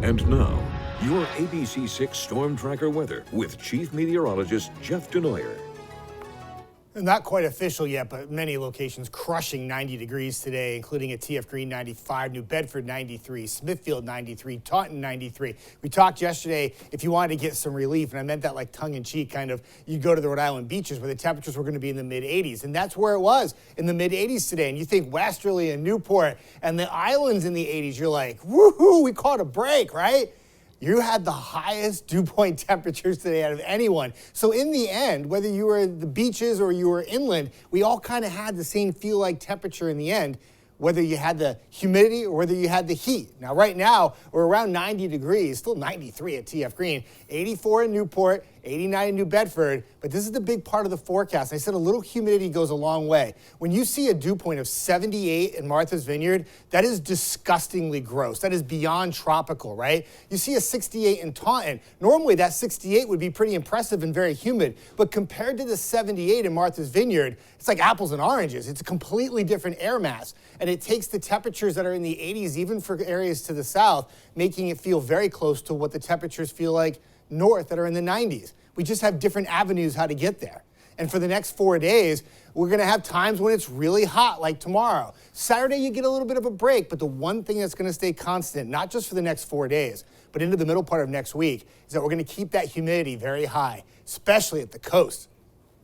And now, your ABC6 Storm Tracker weather with Chief Meteorologist Jeff Denoyer. Not quite official yet, but many locations crushing 90 degrees today, including at TF Green 95, New Bedford 93, Smithfield 93, Taunton 93. We talked yesterday if you wanted to get some relief, and I meant that like tongue-in-cheek, kind of, you'd go to the Rhode Island beaches where the temperatures were going to be in the mid-80s, and that's where it was, in the mid-80s today. And you think Westerly and Newport and the islands in the 80s, you're like, woohoo, we caught a break, right? You had the highest dew point temperatures today out of anyone. So in the end, whether you were at the beaches or you were inland, we all kind of had the same feel-like temperature in the end, whether you had the humidity or whether you had the heat. Now, right now, we're around 90 degrees, still 93 at TF Green, 84 in Newport, 89 in New Bedford, but this is the big part of the forecast. I said a little humidity goes a long way. When you see a dew point of 78 in Martha's Vineyard, that is disgustingly gross. That is beyond tropical, right? You see a 68 in Taunton. Normally, that 68 would be pretty impressive and very humid, but compared to the 78 in Martha's Vineyard, it's like apples and oranges. It's a completely different air mass, and it takes the temperatures that are in the 80s, even for areas to the south, making it feel very close to what the temperatures feel like north that are in the 90s. We just have different avenues how to get there. And for the next 4 days, we're going to have times when it's really hot, like tomorrow. Saturday, you get a little bit of a break, but the one thing that's going to stay constant, not just for the next 4 days, but into the middle part of next week, is that we're going to keep that humidity very high, especially at the coast.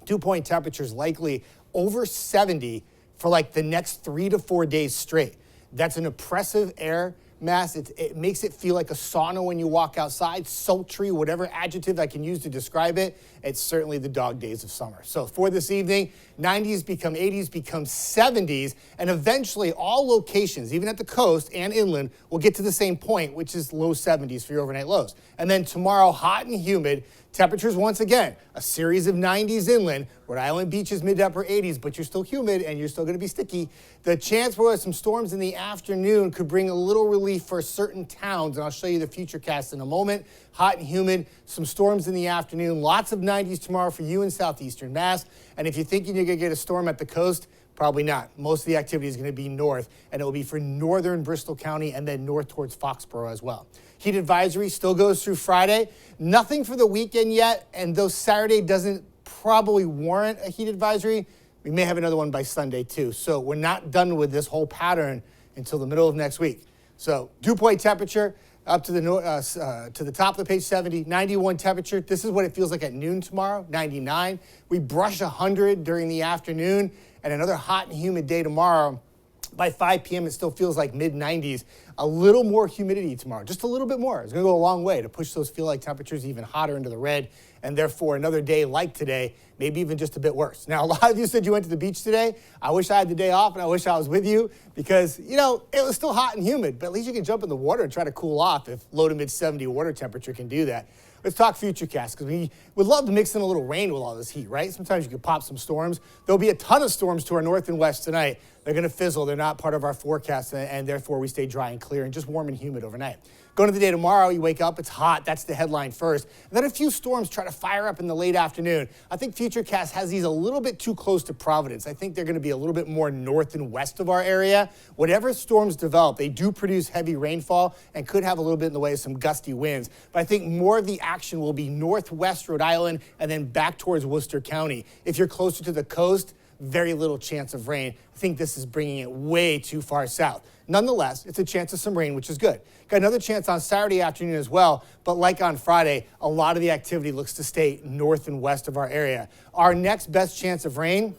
Dew point temperatures likely over 70 for like the next 3 to 4 days straight. That's an oppressive air mass. It makes it feel like a sauna when you walk outside, sultry, whatever adjective I can use to describe it. It's certainly the dog days of summer. So for this evening, 90s become 80s, become 70s, and eventually all locations, even at the coast and inland, will get to the same point, which is low 70s for your overnight lows. And then tomorrow, hot and humid, temperatures once again, a series of 90s inland, Rhode Island beaches mid to upper 80s, but you're still humid and you're still going to be sticky. The chance for some storms in the afternoon could bring a little relief for certain towns, and I'll show you the futurecast in a moment. Hot and humid, some storms in the afternoon, lots of 90s tomorrow for you in southeastern Mass. And if you're thinking you're going to get a storm at the coast, probably not. Most of the activity is going to be north, and it will be for northern Bristol County and then north towards Foxborough as well. Heat advisory still goes through Friday. Nothing for the weekend yet, and though Saturday doesn't probably warrant a heat advisory, we may have another one by Sunday too. So we're not done with this whole pattern until the middle of next week. So dew point temperature up to the top of the page, 70, 91 temperature. This is what it feels like at noon tomorrow, 99. We brush 100 during the afternoon, and another hot and humid day tomorrow. By 5 p.m., it still feels like mid-90s. A little more humidity tomorrow, just a little bit more. It's going to go a long way to push those feel-like temperatures even hotter into the red, and therefore another day like today, maybe even just a bit worse. Now, a lot of you said you went to the beach today. I wish I had the day off, and I wish I was with you because, you know, it was still hot and humid, but at least you can jump in the water and try to cool off if low to mid-70 water temperature can do that. Let's talk futurecast, because we would love to mix in a little rain with all this heat, right? Sometimes you could pop some storms. There'll be a ton of storms to our north and west tonight. They're going to fizzle. They're not part of our forecast, and therefore we stay dry and clear and just warm and humid overnight. Going to the day tomorrow, you wake up, it's hot. That's the headline first. And then a few storms try to fire up in the late afternoon. I think Futurecast has these a little bit too close to Providence. I think they're going to be a little bit more north and west of our area. Whatever storms develop, they do produce heavy rainfall and could have a little bit in the way of some gusty winds. But I think more of the action will be northwest Rhode Island and then back towards Worcester County. If you're closer to the coast, very little chance of rain. I think this is bringing it way too far south. Nonetheless, it's a chance of some rain, which is good. Got another chance on Saturday afternoon as well, but like on Friday, a lot of the activity looks to stay north and west of our area. Our next best chance of rain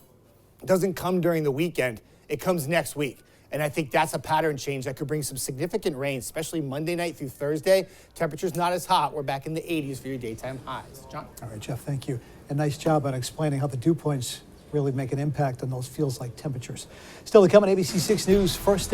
doesn't come during the weekend. It comes next week. And I think that's a pattern change that could bring some significant rain, especially Monday night through Thursday. Temperatures not as hot. We're back in the 80s for your daytime highs. John? All right, Jeff, thank you. And nice job on explaining how the dew points really make an impact on those feels like temperatures. Still to come on ABC6 News, first